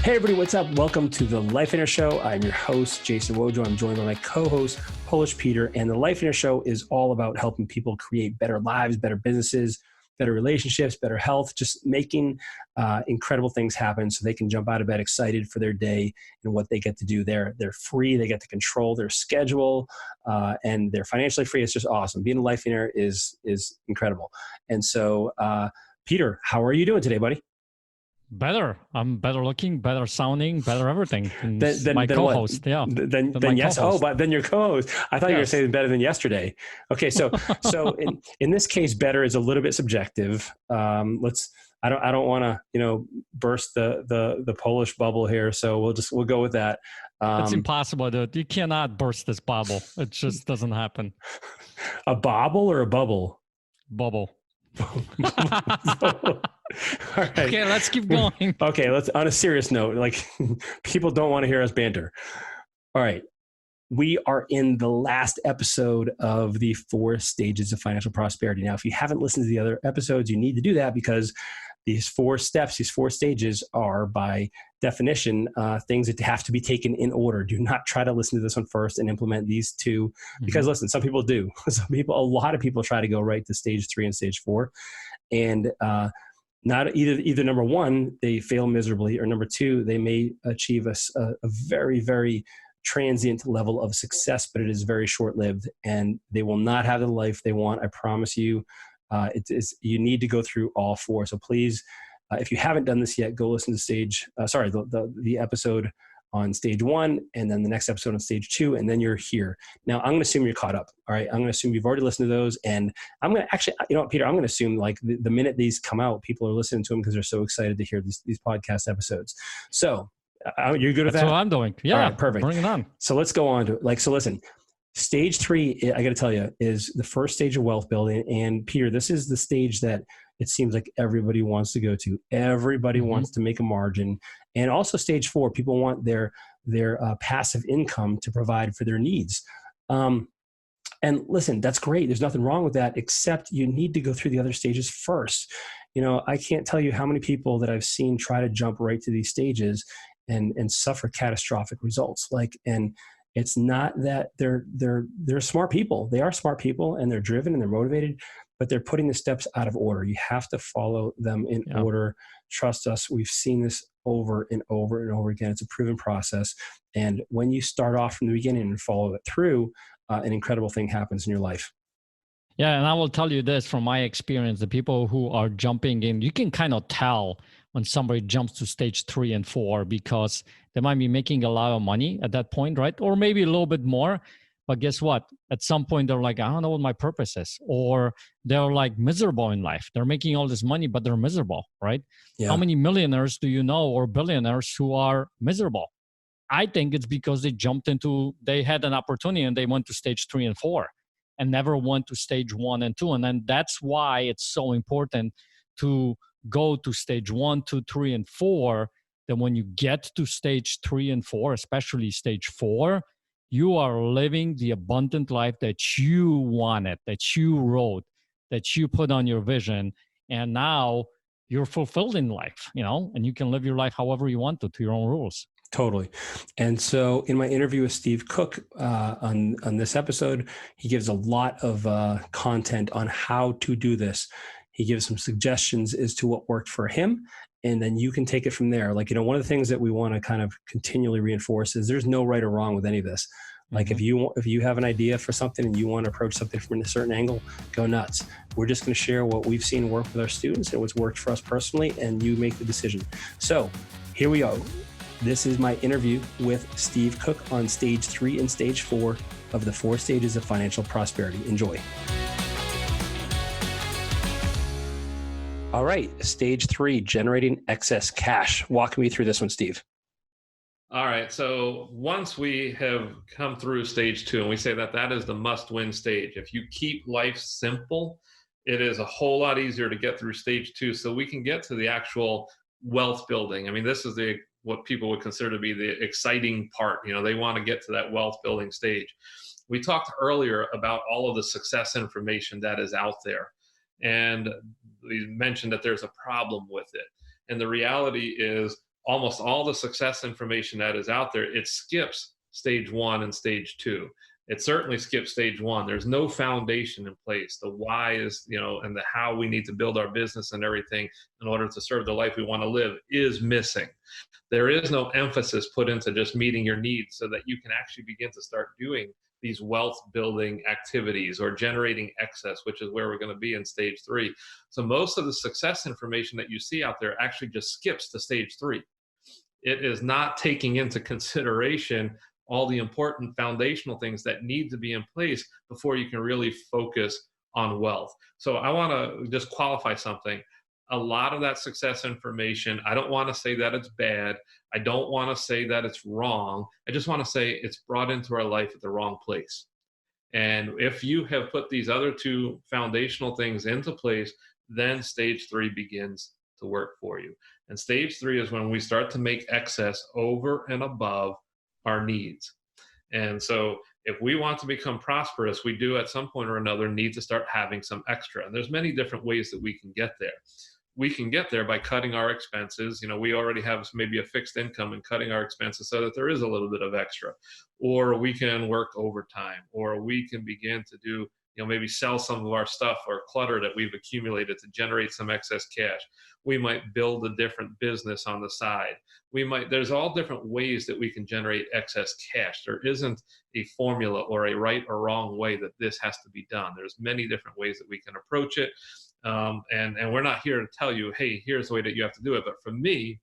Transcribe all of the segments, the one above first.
Hey everybody, what's up? Welcome to the Lifeonaire Show. I'm your host, Jason Wojo. I'm joined by my co-host, Polish Peter. And the Lifeonaire Show is all about helping people create better lives, better businesses, better relationships, better health, just making incredible things happen so they can jump out of bed excited for their day and what they get to do. They're free. They get to control their schedule and they're financially free. It's just awesome. Being a Lifeonaire is incredible. And so, Peter, how are you doing today, buddy? Better. I'm better looking, better sounding, better everything. Than my co-host. Yeah. Then yes. Co-host. Oh, but then your co-host. I thought you were saying better than yesterday. Okay. So in this case, better is a little bit subjective. I don't want to, burst the Polish bubble here. So we'll go with that. It's impossible, dude. You cannot burst this bubble. It just doesn't happen. A bobble or a bubble? Bubble. All right. Okay, let's keep going. Okay, let's on a serious note, like people don't want to hear us banter. All right. We are in the last episode of the 4 stages of financial prosperity. Now, if you haven't listened to the other episodes, you need to do that because these 4 steps, these 4 stages are by definition things that have to be taken in order. Do not try to listen to this one first and implement these 2 because listen, some people do. A lot of people try to go right to stage 3 and stage 4. And not either number 1, they fail miserably, or number 2, they may achieve a very, very transient level of success, but it is very short-lived and they will not have the life they want. I promise you. You need to go through all 4. So please, if you haven't done this yet, go listen to the episode on stage 1 and then the next episode on stage 2, and then you're here. Now, I'm going to assume you're caught up. All right. I'm going to assume you've already listened to those. And I'm going to actually, Peter, I'm going to assume like the minute these come out, people are listening to them because they're so excited to hear these podcast episodes. So you're good at that? That's what I'm doing. Yeah. All right, perfect. Bring it on. So let's go on to it. So listen. Stage 3, I got to tell you, is the first stage of wealth building. And Peter, this is the stage that it seems like everybody wants to go to. Everybody wants to make a margin. And also stage 4, people want their passive income to provide for their needs. And listen, that's great. There's nothing wrong with that, except you need to go through the other stages first. I can't tell you how many people that I've seen try to jump right to these stages and suffer catastrophic results. It's not that they're smart people. They are smart people and they're driven and they're motivated, but they're putting the steps out of order. You have to follow them in order. Trust us. We've seen this over and over and over again. It's a proven process. And when you start off from the beginning and follow it through, an incredible thing happens in your life. Yeah. And I will tell you this from my experience, the people who are jumping in, you can kind of tell when somebody jumps to stage 3 and 4 because they might be making a lot of money at that point, right? Or maybe a little bit more. But guess what? At some point, they're like, I don't know what my purpose is. Or they're like miserable in life. They're making all this money, but they're miserable, right? Yeah. How many millionaires do you know or billionaires who are miserable? I think it's because they had an opportunity and they went to stage 3 and 4 and never went to stage 1 and 2. And then that's why it's so important to go to stage 1, 2, 3, and 4. Then when you get to stage 3 and 4, especially stage 4, you are living the abundant life that you wanted, that you wrote, that you put on your vision. And now you're fulfilled in life, and you can live your life however you want to your own rules. Totally. And so in my interview with Steve Cook on this episode, he gives a lot of content on how to do this. He gives some suggestions as to what worked for him, and then you can take it from there. One of the things that we want to kind of continually reinforce is there's no right or wrong with any of this. Like if you have an idea for something and you want to approach something from a certain angle, go nuts. We're just going to share what we've seen work with our students and what's worked for us personally, and you make the decision. So here we go. This is my interview with Steve Cook on stage 3 and stage 4 of the 4 stages of financial prosperity. Enjoy. All right, stage 3, generating excess cash. Walk me through this one, Steve. All right, so once we have come through stage 2, and we say that is the must-win stage. If you keep life simple, it is a whole lot easier to get through stage 2, so we can get to the actual wealth building. I mean, this is what people would consider to be the exciting part. They want to get to that wealth building stage. We talked earlier about all of the success information that is out there. And we mentioned that there's a problem with it. And the reality is almost all the success information that is out there, it skips stage 1 and stage 2. It certainly skips stage 1. There's no foundation in place. The why is, and the how we need to build our business and everything in order to serve the life we want to live is missing. There is no emphasis put into just meeting your needs so that you can actually begin to start doing these wealth building activities or generating excess, which is where we're going to be in stage 3. So most of the success information that you see out there actually just skips to stage 3. It is not taking into consideration all the important foundational things that need to be in place before you can really focus on wealth. So I want to just qualify something. A lot of that success information, I don't want to say that it's bad. I don't want to say that it's wrong. I just want to say it's brought into our life at the wrong place. And if you have put these other 2 foundational things into place, then stage 3 begins to work for you. And stage 3 is when we start to make excess over and above our needs. And so if we want to become prosperous, we do at some point or another need to start having some extra. And there's many different ways that we can get there. We can get there by cutting our expenses. We already have maybe a fixed income and cutting our expenses so that there is a little bit of extra. Or we can work overtime, or we can begin to do, maybe sell some of our stuff or clutter that we've accumulated to generate some excess cash. We might build a different business on the side. There's all different ways that we can generate excess cash. There isn't a formula or a right or wrong way that this has to be done. There's many different ways that we can approach it. And we're not here to tell you, hey, here's the way that you have to do it. But for me,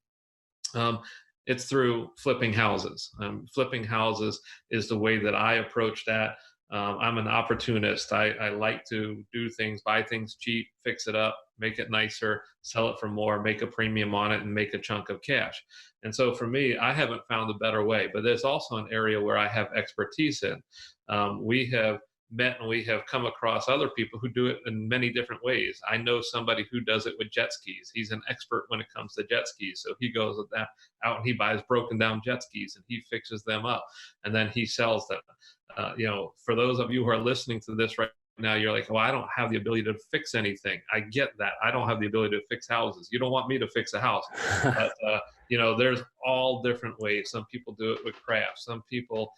it's through flipping houses. Flipping houses is the way that I approach that. I'm an opportunist. I like to do things, buy things cheap, fix it up, make it nicer, sell it for more, make a premium on it, and make a chunk of cash. And so for me, I haven't found a better way, but there's also an area where I have expertise in. We have met and we have come across other people who do it in many different ways. I know somebody who does it with jet skis. He's an expert when it comes to jet skis. So he goes out and he buys broken down jet skis and he fixes them up and then he sells them. For those of you who are listening to this right now, you're like, well, I don't have the ability to fix anything. I get that. I don't have the ability to fix houses. You don't want me to fix a house. But, there's all different ways. Some people do it with crafts. Some people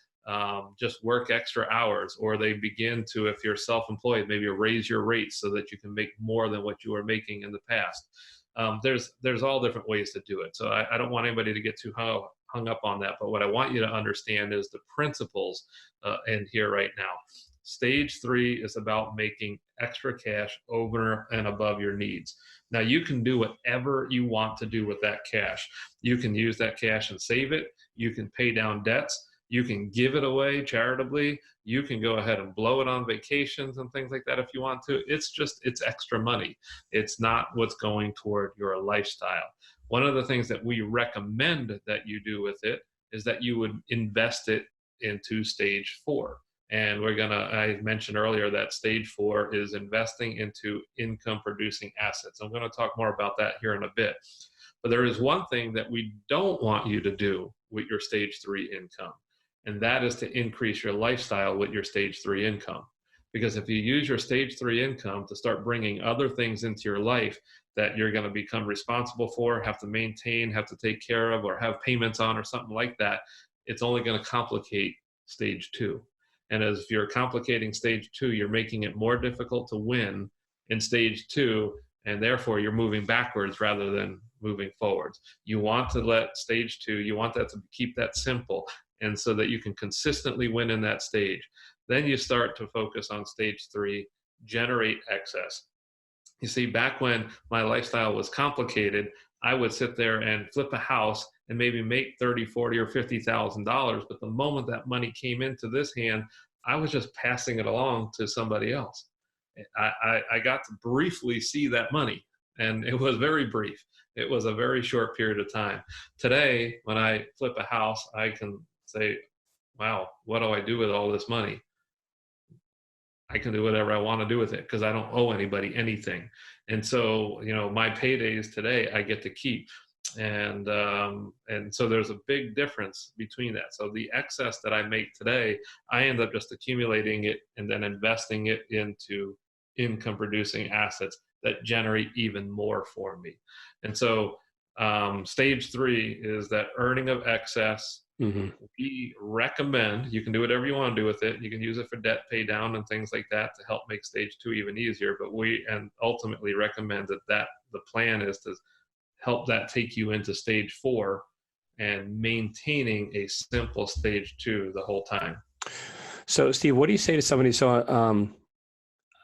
just work extra hours, or they begin to, if you're self-employed, maybe raise your rates so that you can make more than what you were making in the past. There's all different ways to do it. So I don't want anybody to get too hung up on that. But what I want you to understand is the principles in here right now. Stage 3 is about making extra cash over and above your needs. Now, you can do whatever you want to do with that cash. You can use that cash and save it. You can pay down debts. You can give it away charitably. You can go ahead and blow it on vacations and things like that if you want to. It's extra money. It's not what's going toward your lifestyle. One of the things that we recommend that you do with it is that you would invest it into stage 4. And I mentioned earlier that stage 4 is investing into income producing assets. I'm going to talk more about that here in a bit. But there is one thing that we don't want you to do with your stage 3 income. And that is to increase your lifestyle with your stage 3 income. Because if you use your stage 3 income to start bringing other things into your life that you're going to become responsible for, have to maintain, have to take care of, or have payments on, or something like that, it's only going to complicate stage 2. And as you're complicating stage 2, you're making it more difficult to win in stage 2, and therefore you're moving backwards rather than moving forwards. You want to let stage 2, you want that to keep that simple, and so that you can consistently win in that stage. Then you start to focus on stage 3, generate excess. You see, back when my lifestyle was complicated, I would sit there and flip a house and maybe make $30,000, $40,000, or $50,000. But the moment that money came into this hand, I was just passing it along to somebody else. I got to briefly see that money, and it was very brief. It was a very short period of time. Today, when I flip a house, I can say, wow, what do I do with all this money? I can do whatever I want to do with it because I don't owe anybody anything. And so, my paydays today, I get to keep. And so there's a big difference between that. So the excess that I make today, I end up just accumulating it and then investing it into income producing assets that generate even more for me. And so Stage 3 is that earning of excess. Mm-hmm. We recommend, you can do whatever you want to do with it. You can use it for debt pay down and things like that to help make stage 2 even easier. But we and ultimately recommend that the plan is to help that take you into stage 4 and maintaining a simple stage 2 the whole time. So, Steve, what do you say to somebody? So,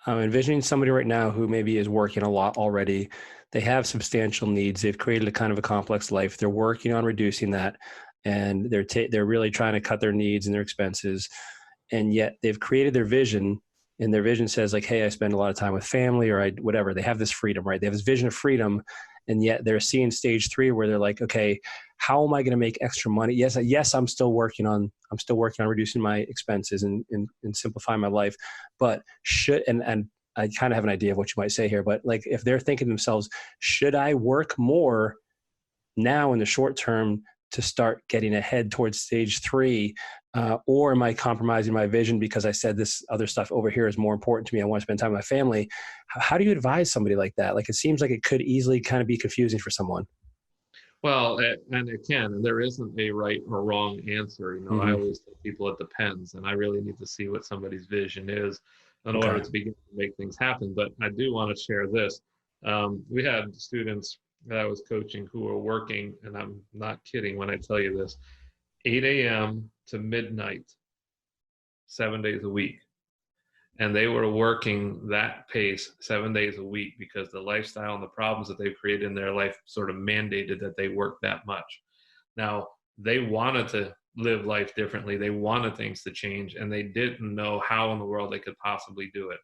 I'm envisioning somebody right now who maybe is working a lot already. They have substantial needs. They've created a kind of a complex life. They're working on reducing that, and they're really trying to cut their needs and their expenses. And yet they've created their vision, and their vision says like, "Hey, I spend a lot of time with family, or whatever." They have this freedom, right? They have this vision of freedom, and yet they're seeing stage 3 where they're like, "Okay, how am I going to make extra money?" Yes, I'm still working on reducing my expenses and simplifying my life, but and I kind of have an idea of what you might say here, but like if they're thinking to themselves, should I work more now in the short term to start getting ahead towards stage 3, or am I compromising my vision because I said this other stuff over here is more important to me? I want to spend time with my family. How do you advise somebody like that? Like, it seems like it could easily kind of be confusing for someone. Well, and it can, and there isn't a right or wrong answer. You know, I always tell people it depends, and I really need to see what somebody's vision is in order to begin to make things happen. But I do want to share this. We had students that I was coaching who were working, and I'm not kidding when I tell you this, 8 a.m. to midnight, 7 days a week. And they were working that pace 7 days a week because the lifestyle and the problems that they've created in their life sort of mandated that they work that much. Now, they wanted to live life differently. They wanted things to change, and they didn't know how in the world they could possibly do it.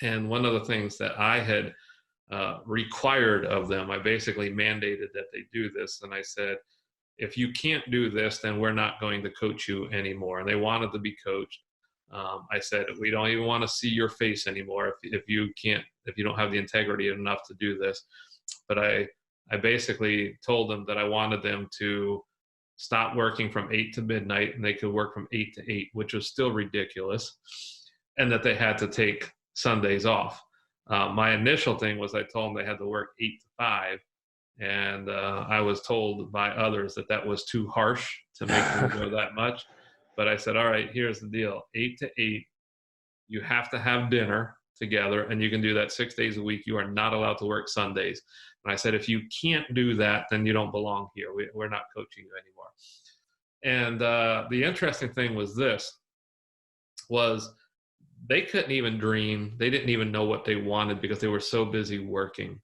And one of the things that I had required of them, I basically mandated that they do this. And I said, if you can't do this, then we're not going to coach you anymore. And they wanted to be coached. I said, we don't even want to see your face anymore if you don't have the integrity enough to do this. But I basically told them that I wanted them to stop working from 8 to midnight, and they could work from 8 to 8, which was still ridiculous, and that they had to take Sundays off. My initial thing was I told them they had to work 8 to 5, and I was told by others that was too harsh to make them go that much. But I said, all right, here's the deal. 8 to 8, you have to have dinner together, and you can do that 6 days a week. You are not allowed to work Sundays. And I said, if you can't do that, then you don't belong here. We're not coaching you anymore. And the interesting thing was they couldn't even dream. They didn't even know what they wanted because they were so busy working.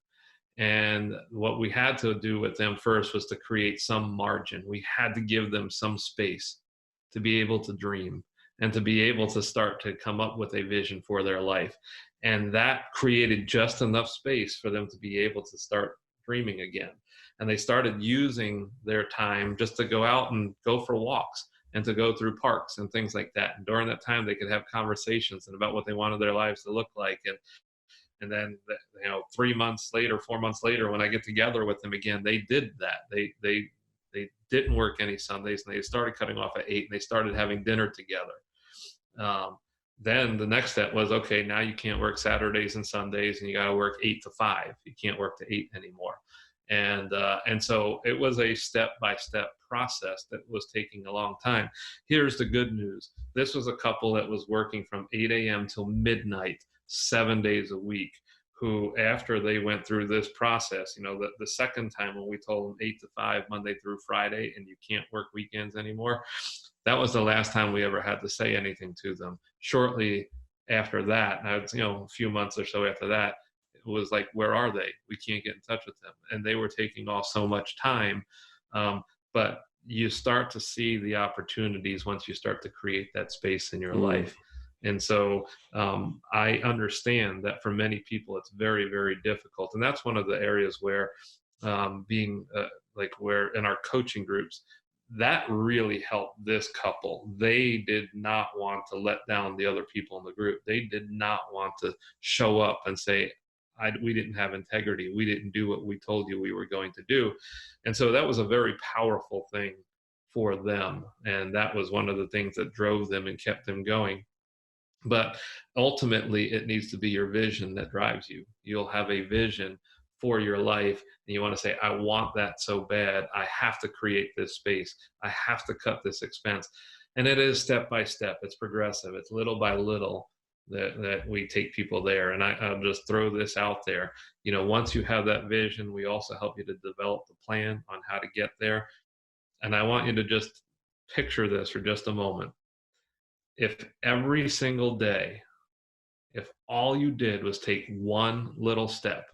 And what we had to do with them first was to create some margin. We had to give them some space to be able to dream and to be able to start to come up with a vision for their life. And that created just enough space for them to be able to start dreaming again. And they started using their time just to go out and go for walks and to go through parks and things like that. And during that time, they could have conversations and about what they wanted their lives to look like. And then, 3 months later, 4 months later, when I get together with them again, they did that. They didn't work any Sundays, and they started cutting off at 8, and they started having dinner together. Then the next step was, okay, now you can't work Saturdays and Sundays, and you got to work 8 to 5. You can't work to 8 anymore. And so it was a step-by-step process that was taking a long time. Here's the good news. This was a couple that was working from 8 a.m. till midnight, 7 days a week, who, after they went through this process, the second time when we told them 8 to 5, Monday through Friday, and you can't work weekends anymore, that was the last time we ever had to say anything to them. Shortly after that, a few months or so after that, it was like, where are they? We can't get in touch with them. And they were taking off so much time. But you start to see the opportunities once you start to create that space in your life. And so I understand that for many people, it's very, very difficult. And that's one of the areas where where in our coaching groups, that really helped this couple. They did not want to let down the other people in the group. They did not want to show up and say, we didn't have integrity. We didn't do what we told you we were going to do. And so that was a very powerful thing for them. And that was one of the things that drove them and kept them going. But ultimately, it needs to be your vision that drives you. You'll have a vision for your life, and you want to say, I want that so bad, I have to create this space, I have to cut this expense. And it is step by step, it's progressive, it's little by little that we take people there. And I'll just throw this out there. Once you have that vision, we also help you to develop the plan on how to get there. And I want you to just picture this for just a moment. If every single day, if all you did was take one little step,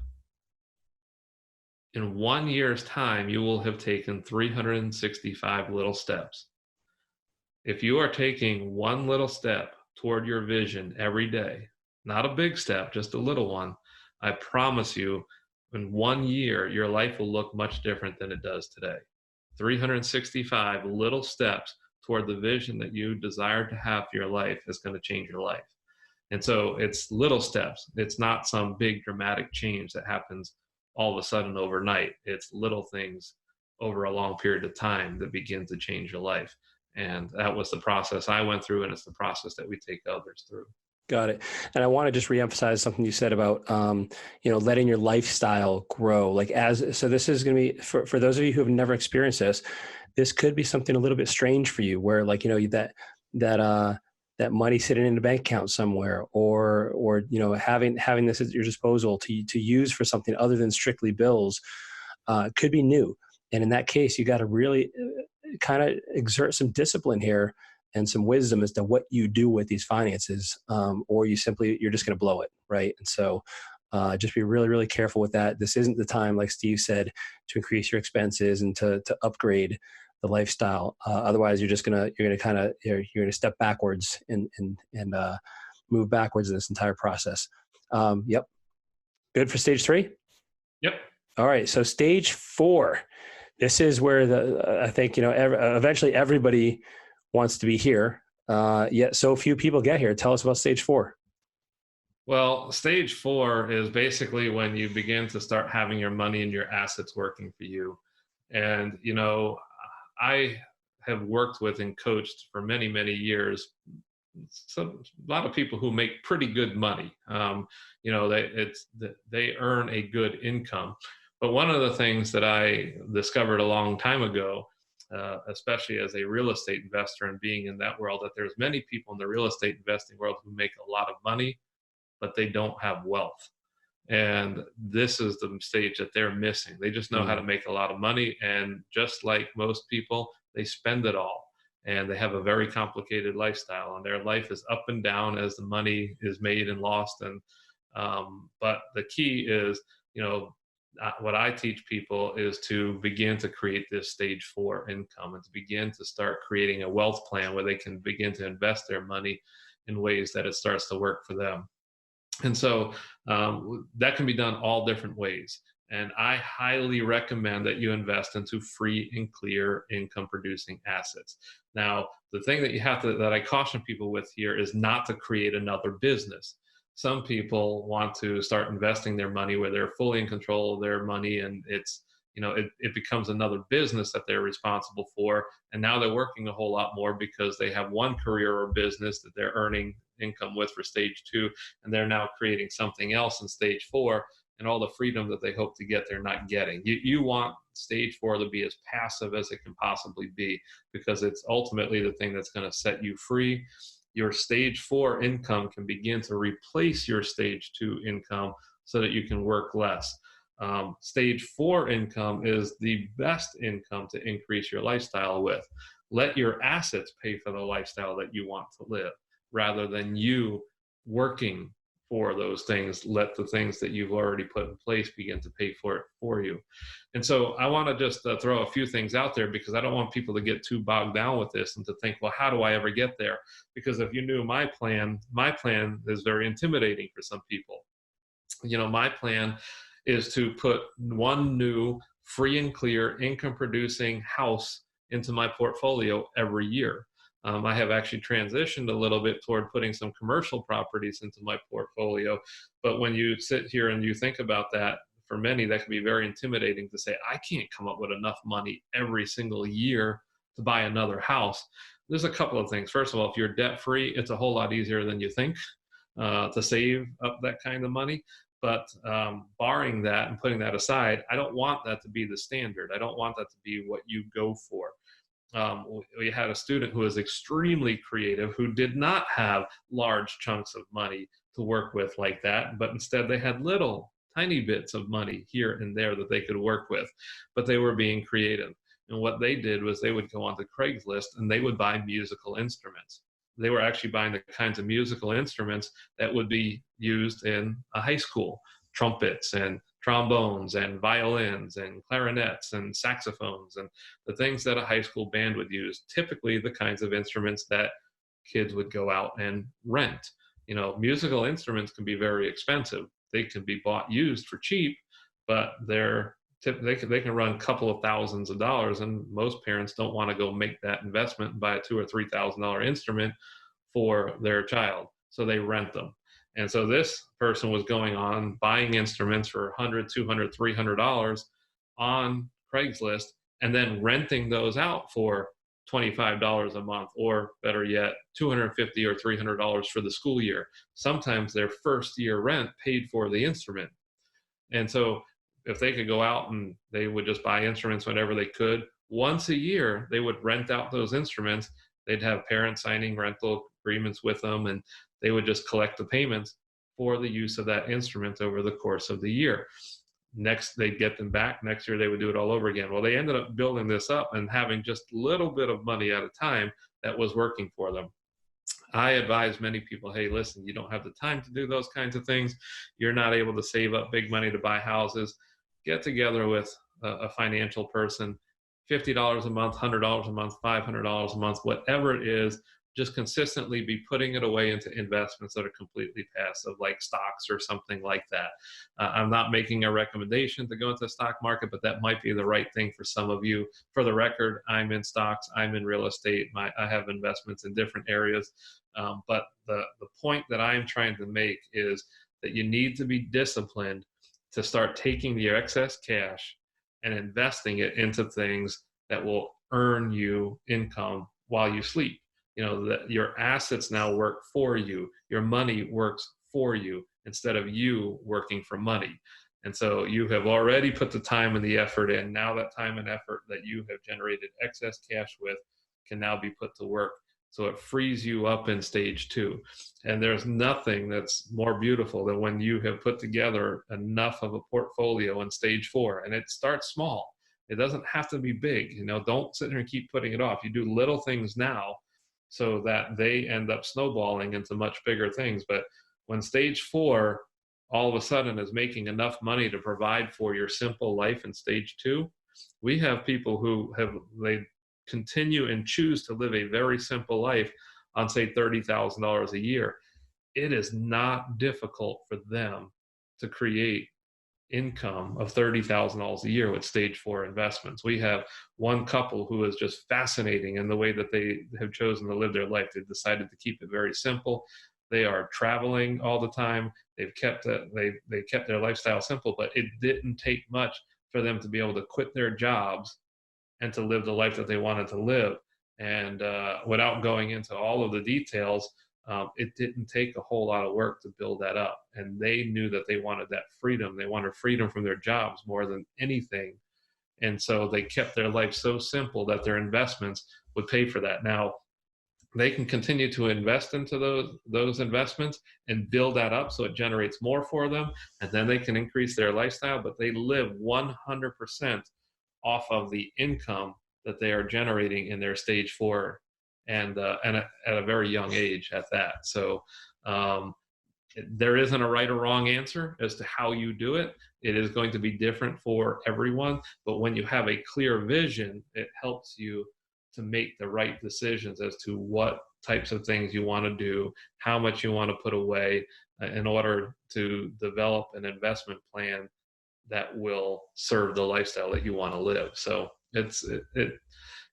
in 1 year's time, you will have taken 365 little steps. If you are taking one little step toward your vision every day, not a big step, just a little one, I promise you, in 1 year, your life will look much different than it does today. 365 little steps toward the vision that you desire to have for your life is going to change your life. And so it's little steps. It's not some big dramatic change that happens all of a sudden overnight. It's little things over a long period of time that begin to change your life. And that was the process I went through, and it's the process that we take others through. Got it. And I want to just reemphasize something you said about, letting your lifestyle grow. So this is going to be, for those of you who have never experienced this could be something a little bit strange for you, where that money sitting in a bank account somewhere, or having this at your disposal to use for something other than strictly bills, could be new. And in that case, you got to really kind of exert some discipline here and some wisdom as to what you do with these finances, or you're just going to blow it, right? And so just be really, really careful with that. This isn't the time, like Steve said, to increase your expenses and to upgrade the lifestyle. Otherwise, you're going to step backwards and move backwards in this entire process. Yep. Good for stage 3? Yep. All right. So stage 4, this is where I think, eventually everybody wants to be here. Yet so few people get here. Tell us about stage 4. Well, stage 4 is basically when you begin to start having your money and your assets working for you. And, I have worked with and coached for many, many years a lot of people who make pretty good money. They earn a good income. But one of the things that I discovered a long time ago, especially as a real estate investor and being in that world, that there's many people in the real estate investing world who make a lot of money, but they don't have wealth. And this is the stage that they're missing. They just know how to make a lot of money. And just like most people, they spend it all. And they have a very complicated lifestyle. And their life is up and down as the money is made and lost. And but the key is, what I teach people is to begin to create this stage 4 income and to begin to start creating a wealth plan where they can begin to invest their money in ways that it starts to work for them. And so that can be done all different ways. And I highly recommend that you invest into free and clear income producing assets. Now, the thing that I caution people with here is not to create another business. Some people want to start investing their money where they're fully in control of their money, and it becomes another business that they're responsible for. And now they're working a whole lot more because they have one career or business that they're earning income with for stage 2, and they're now creating something else in stage 4, and all the freedom that they hope to get, they're not getting. You want stage 4 to be as passive as it can possibly be, because it's ultimately the thing that's going to set you free. Your stage 4 income can begin to replace your stage 2 income so that you can work less. Stage 4 income is the best income to increase your lifestyle with. Let your assets pay for the lifestyle that you want to live, rather than you working for those things. Let the things that you've already put in place begin to pay for it for you. And so I want to just throw a few things out there, because I don't want people to get too bogged down with this and to think, well, how do I ever get there? Because if you knew my plan is very intimidating for some people. My plan is to put one new free and clear income producing house into my portfolio every year. I have actually transitioned a little bit toward putting some commercial properties into my portfolio. But when you sit here and you think about that, for many, that can be very intimidating to say, I can't come up with enough money every single year to buy another house. There's a couple of things. First of all, if you're debt free, it's a whole lot easier than you think to save up that kind of money. But barring that and putting that aside, I don't want that to be the standard. I don't want that to be what you go for. We had a student who was extremely creative, who did not have large chunks of money to work with like that, but instead they had little tiny bits of money here and there that they could work with, but they were being creative. And what they did was they would go onto Craigslist and they would buy musical instruments. They were actually buying the kinds of musical instruments that would be used in a high school: trumpets and trombones and violins and clarinets and saxophones, and the things that a high school band would use, typically the kinds of instruments that kids would go out and rent. Musical instruments can be very expensive. They can be bought used for cheap, but they can run a couple of thousands of dollars, and most parents don't want to go make that investment and buy a $2,000 or $3,000 instrument for their child, so they rent them. And so this person was going on buying instruments for $100, $200, $300 on Craigslist, and then renting those out for $25 a month, or better yet, $250 or $300 for the school year. Sometimes their first year rent paid for the instrument. And so if they could go out and they would just buy instruments whenever they could, once a year, they would rent out those instruments. They'd have parents signing rental agreements with them, and they would just collect the payments for the use of that instrument over the course of the year. Next, they'd get them back. Next year, they would do it all over again. Well, they ended up building this up and having just a little bit of money at a time that was working for them. I advise many people, hey, listen, you don't have the time to do those kinds of things. You're not able to save up big money to buy houses. Get together with a financial person, $50 a month, $100 a month, $500 a month, whatever it is. Just consistently be putting it away into investments that are completely passive, like stocks or something like that. I'm not making a recommendation to go into the stock market, but that might be the right thing for some of you. For the record, I'm in stocks, I'm in real estate, I have investments in different areas. But the point that I'm trying to make is that you need to be disciplined to start taking your excess cash and investing it into things that will earn you income while you sleep. That your assets now work for you. Your money works for you instead of you working for money. And so you have already put the time and the effort in. Now that time and effort that you have generated excess cash with can now be put to work. So it frees you up in stage 2. And there's nothing that's more beautiful than when you have put together enough of a portfolio in stage 4. And it starts small. It doesn't have to be big. Don't sit there and keep putting it off. You do little things now so that they end up snowballing into much bigger things. But when stage 4 all of a sudden is making enough money to provide for your simple life in stage 2, we have people who they continue and choose to live a very simple life on, say, $30,000 a year. It is not difficult for them to create income of $30,000 a year with stage 4 investments. We have one couple who is just fascinating in the way that they have chosen to live their life. They've decided to keep it very simple. They are traveling all the time. They've kept their lifestyle simple, but it didn't take much for them to be able to quit their jobs and to live the life that they wanted to live. And without going into all of the details, it didn't take a whole lot of work to build that up. And they knew that they wanted that freedom. They wanted freedom from their jobs more than anything. And so they kept their life so simple that their investments would pay for that. Now, they can continue to invest into those investments and build that up so it generates more for them. And then they can increase their lifestyle, but they live 100% off of the income that they are generating in their stage 4 and at a very young age at that. So there isn't a right or wrong answer as to how you do it. It is going to be different for everyone, but when you have a clear vision, it helps you to make the right decisions as to what types of things you want to do, how much you want to put away in order to develop an investment plan that will serve the lifestyle that you want to live. So it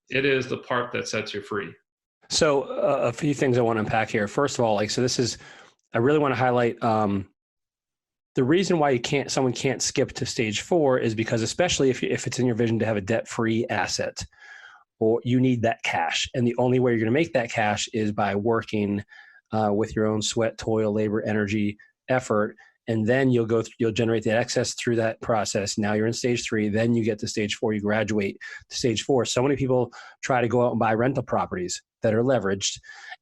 is the part that sets you free. So a few things I want to unpack here. First of all, I really want to highlight the reason why someone can't skip to stage 4 is because, especially if it's in your vision to have a debt-free asset, or you need that cash. And the only way you're going to make that cash is by working with your own sweat, toil, labor, energy, effort. and then you'll generate the excess through that process. Now you're in stage 3, then you get to stage 4, you graduate to stage 4. So many people try to go out and buy rental properties that are leveraged,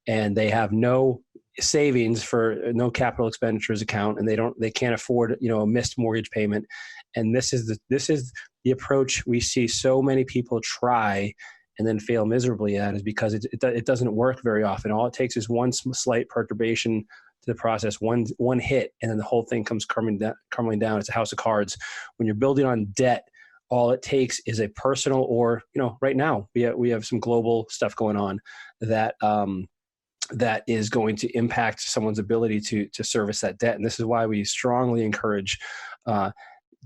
and they have no savings for no capital expenditures account, and they can't afford, a missed mortgage payment. And this is the approach we see so many people try and then fail miserably at, is because it doesn't work very often. All it takes is one slight perturbation to the process, one hit, and then the whole thing comes crumbling down. It's a house of cards. When you're building on debt, all it takes is a personal, or right now we have some global stuff going on that is going to impact someone's ability to service that debt. And this is why we strongly encourage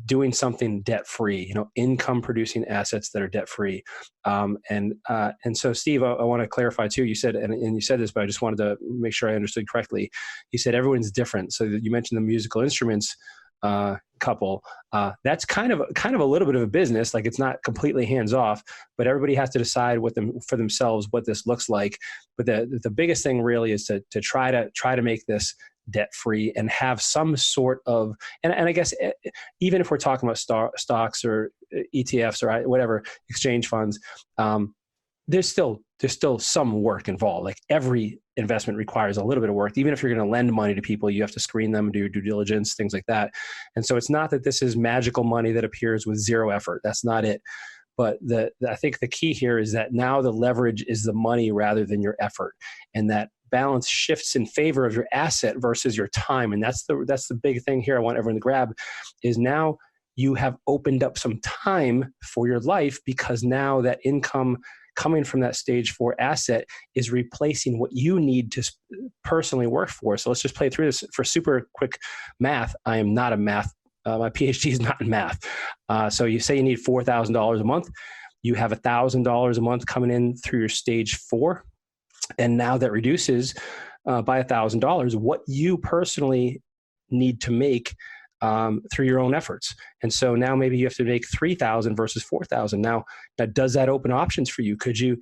doing something debt-free, income producing assets that are debt-free. And so Steve, I want to clarify too, you said, and you said this, but I just wanted to make sure I understood correctly. You said everyone's different. So you mentioned the musical instruments couple. That's kind of a little bit of a business. Like, it's not completely hands off, but everybody has to decide for themselves what this looks like. But the biggest thing really is to try to make this debt free and have some sort of, and I guess even if we're talking about stocks or ETFs or whatever, exchange funds, there's still some work involved. Like, every investment requires a little bit of work. Even if you're going to lend money to people, you have to screen them, do your due diligence, things like that. And so it's not that this is magical money that appears with zero effort. That's not it. But I think the key here is that now the leverage is the money rather than your effort, and that balance shifts in favor of your asset versus your time. And that's the big thing here I want everyone to grab, is now you have opened up some time for your life, because now that income coming from that stage 4 asset is replacing what you need to personally work for. So let's just play through this for super quick math. I am not a math. My PhD is not in math. So you say you need $4,000 a month. You have $1,000 a month coming in through your stage 4. And now that reduces by $1,000 what you personally need to make through your own efforts. And so now maybe you have to make 3,000 versus 4,000. Now, does that open options for you? Could you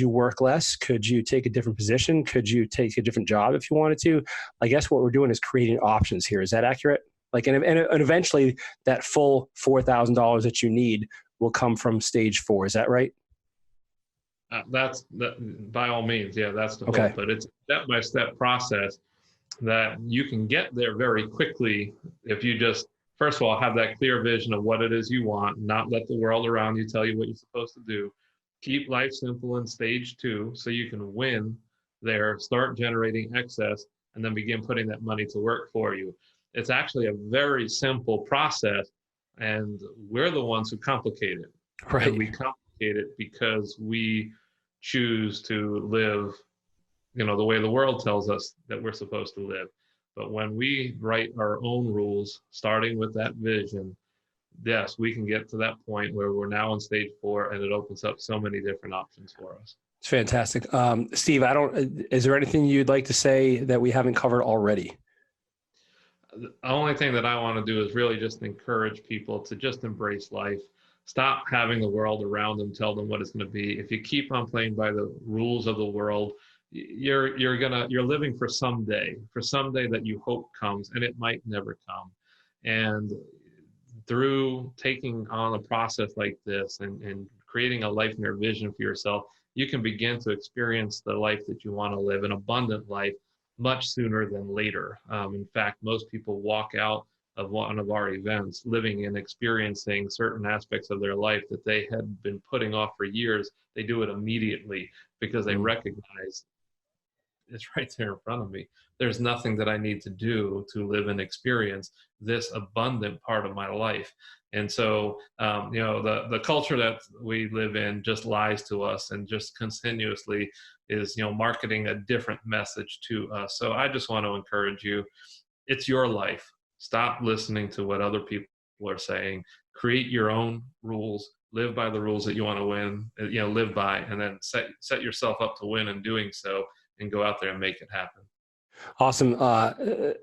work less? Could you take a different position? Could you take a different job if you wanted to? I guess what we're doing is creating options here. Is that accurate? Like, and eventually that full $4,000 that you need will come from stage 4. Is that right? That's by all means. Yeah, that's the okay. hope. But it's a step-by-step process that you can get there very quickly if you just, first of all, have that clear vision of what it is you want, not let the world around you tell you what you're supposed to do. Keep life simple in stage 2 so you can win there, start generating excess, and then begin putting that money to work for you. It's actually a very simple process, and we're the ones who complicate it. Right. And we complicate it because we choose to live the way the world tells us that we're supposed to live. But when we write our own rules, starting with that vision, yes, we can get to that point where we're now in stage 4, and it opens up so many different options for us. It's fantastic. Steve, is there anything you'd like to say that we haven't covered already? The only thing that I want to do is really just encourage people to just embrace life. Stop having the world around them tell them what it's going to be. If you keep on playing by the rules of the world, you're living for someday that you hope comes, and it might never come. And through taking on a process like this and creating a Lifeonaire vision for yourself, you can begin to experience the life that you want to live, an abundant life, much sooner than later. In fact, most people walk out of one of our events living and experiencing certain aspects of their life that they had been putting off for years. They do it immediately because they recognize it's right there in front of me. There's nothing that I need to do to live and experience this abundant part of my life. And so, the culture that we live in just lies to us and just continuously is, marketing a different message to us. So I just want to encourage you. It's your life. Stop listening to what other people are saying. Create your own rules. Live by the rules that you want to win, live by, and then set yourself up to win in doing so, and go out there and make it happen. Awesome.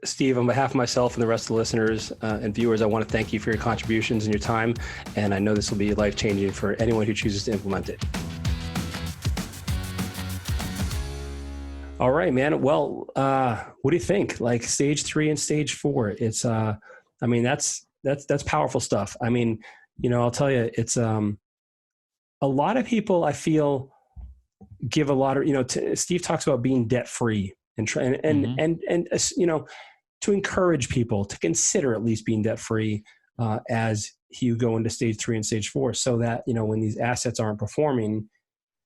Steve, on behalf of myself and the rest of the listeners and viewers, I want to thank you for your contributions and your time. And I know this will be life-changing for anyone who chooses to implement it. All right, man. Well, what do you think? Like stage 3 and stage 4, it's, I mean, that's powerful stuff. I mean, I'll tell you, it's, a lot of people I feel give a lot of, Steve talks about being debt free and try and to encourage people to consider at least being debt free as you go into stage 3 and stage 4, so that when these assets aren't performing,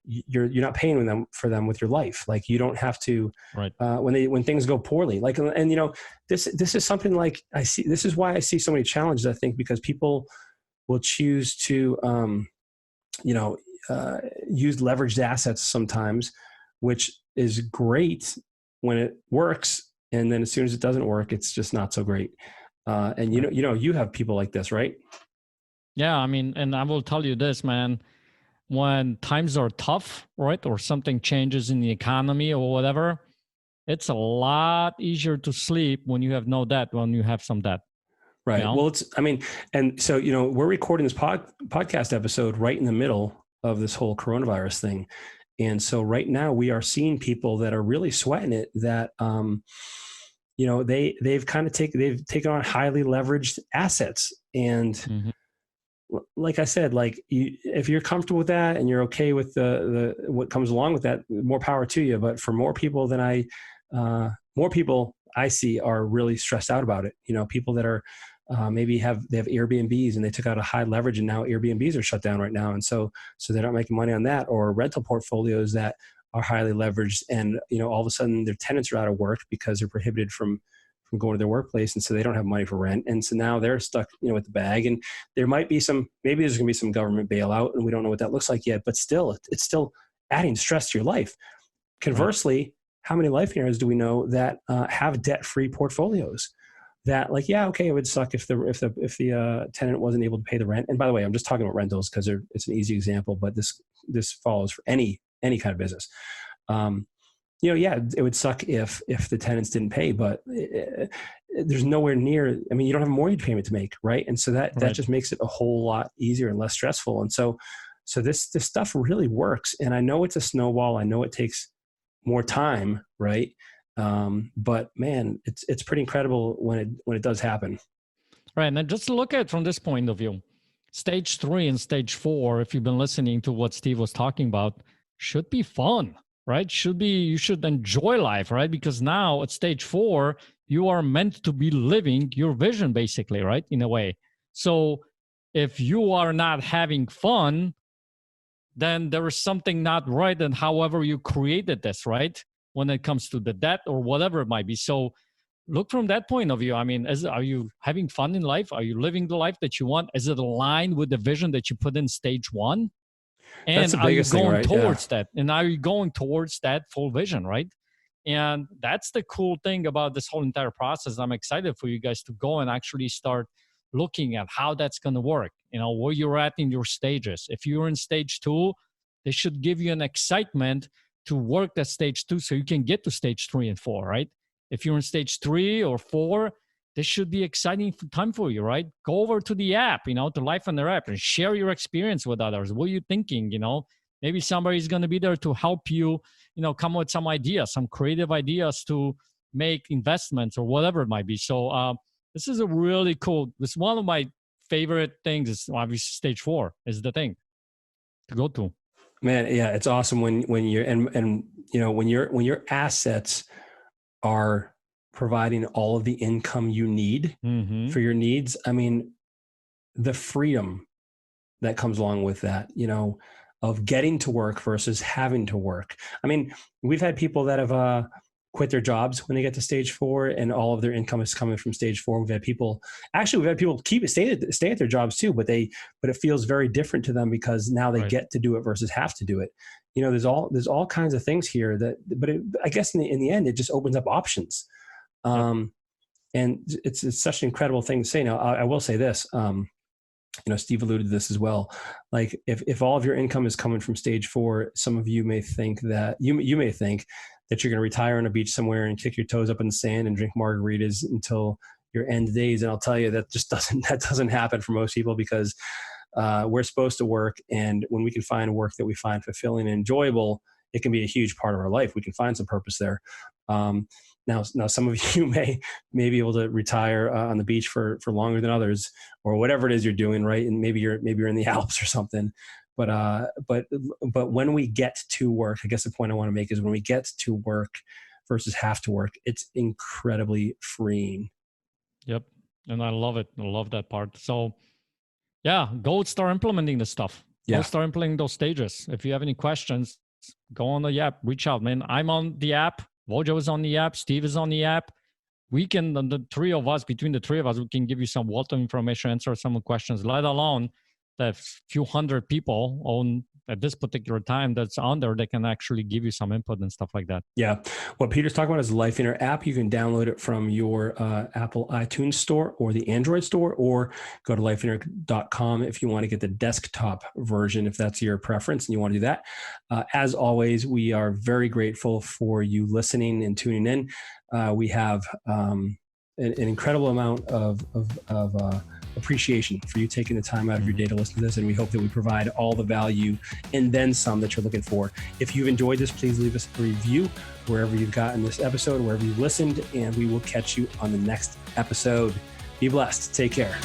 you're not paying for them with your life. Like you don't have to right. When things go poorly. Like, and this is something like I see. This is why I see so many challenges. I think because people will choose to use leveraged assets sometimes, which is great when it works, and then as soon as it doesn't work, it's just not so great. And you have people like this, right? Yeah, I mean, and I will tell you this, man. When times are tough, right, or something changes in the economy or whatever, it's a lot easier to sleep when you have no debt, when you have some debt. Right. You know? Well, and so, we're recording this podcast episode right in the middle of this whole coronavirus thing. And so right now we are seeing people that are really sweating it, that, they've taken on highly leveraged assets. And like I said, if you're comfortable with that and you're okay with the what comes along with that, more power to you. But for more people I see are really stressed out about it. People that are maybe they have Airbnbs and they took out a high leverage, and now Airbnbs are shut down right now, and so they're not making money on that, or rental portfolios that are highly leveraged, and all of a sudden their tenants are out of work because they're prohibited from going to their workplace, and so they don't have money for rent, and so now they're stuck with the bag. And there might be maybe there's going to be some government bailout, and we don't know what that looks like yet, but still it's still adding stress to your life. Conversely, right. How many Lifeonaires do we know that have debt-free portfolios? That it would suck if the tenant wasn't able to pay the rent. And by the way, I'm just talking about rentals because it's an easy example, but this follows for any kind of business. It would suck if the tenants didn't pay, but there's nowhere near. I mean, you don't have a mortgage payment to make, right? And so that just makes it a whole lot easier and less stressful. And so this stuff really works. And I know it's a snowball. I know it takes more time, right? But man, it's pretty incredible when it does happen. Right. And then just look at it from this point of view. Stage 3 and stage 4, if you've been listening to what Steve was talking about, should be fun, right? You should enjoy life, right? Because now at stage 4, you are meant to be living your vision, basically, right? In a way. So if you are not having fun, then there is something not right in however you created this, right? When it comes to the debt or whatever it might be. So look from that point of view. I mean, are you having fun in life? Are you living the life that you want? Is it aligned with the vision that you put in stage 1? And that's the are you biggest thing, going right? towards that? And are you going towards that full vision, right? And that's the cool thing about this whole entire process. I'm excited for you guys to go and actually start looking at how that's going to work, where you're at in your stages. If you're in stage 2, they should give you an excitement to work that stage 2 so you can get to stage 3 and 4, right? If you're in stage 3 or 4, this should be exciting time for you, right? Go over to the app, to Lifeonaire app, and share your experience with others. What are you thinking? Maybe somebody's going to be there to help you, come with some ideas, some creative ideas to make investments or whatever it might be. So this is a really cool, this is one of my favorite things is obviously stage 4 is the thing to go to. Man, yeah, it's awesome when you're when your assets are providing all of the income you need for your needs. I mean, the freedom that comes along with that, of getting to work versus having to work. I mean, we've had people that have quit their jobs when they get to stage 4, and all of their income is coming from stage 4. We've had people stay at their jobs too, but it feels very different to them because now they get to do it versus have to do it. There's all kinds of things here but I guess in the end, it just opens up options. And it's such an incredible thing to say. Now, I will say this, Steve alluded to this as well. Like if all of your income is coming from stage 4, some of you may think that you may think that you're going to retire on a beach somewhere and kick your toes up in the sand and drink margaritas until your end days. And I'll tell you that doesn't happen for most people, because we're supposed to work. And when we can find work that we find fulfilling and enjoyable, it can be a huge part of our life. We can find some purpose there. Now some of you may be able to retire on the beach for longer than others, or whatever it is you're doing, right? And maybe you're in the Alps or something. But when we get to work, I guess the point I want to make is when we get to work versus have to work, it's incredibly freeing. Yep. And I love it. I love that part. So yeah, go start implementing this stuff. Yeah. Go start implementing those stages. If you have any questions, go on the app, reach out, man. I'm on the app. Wojo is on the app. Steve is on the app. We can, between the three of us, we can give you some wealth of information, answer some questions, let alone the few hundred people on at this particular time that's on there that can actually give you some input and stuff like that. Yeah. What Peter's talking about is the Lifeonaire app. You can download it from your Apple iTunes store or the Android store, or go to lifeonaire.com if you want to get the desktop version, if that's your preference and you want to do that. As always, we are very grateful for you listening and tuning in. We have an incredible amount of appreciation for you taking the time out of your day to listen to this, and we hope that we provide all the value and then some that you're looking for. If you've enjoyed this, please leave us a review wherever you've gotten this episode, wherever you listened, and we will catch you on the next episode. Be blessed. Take care.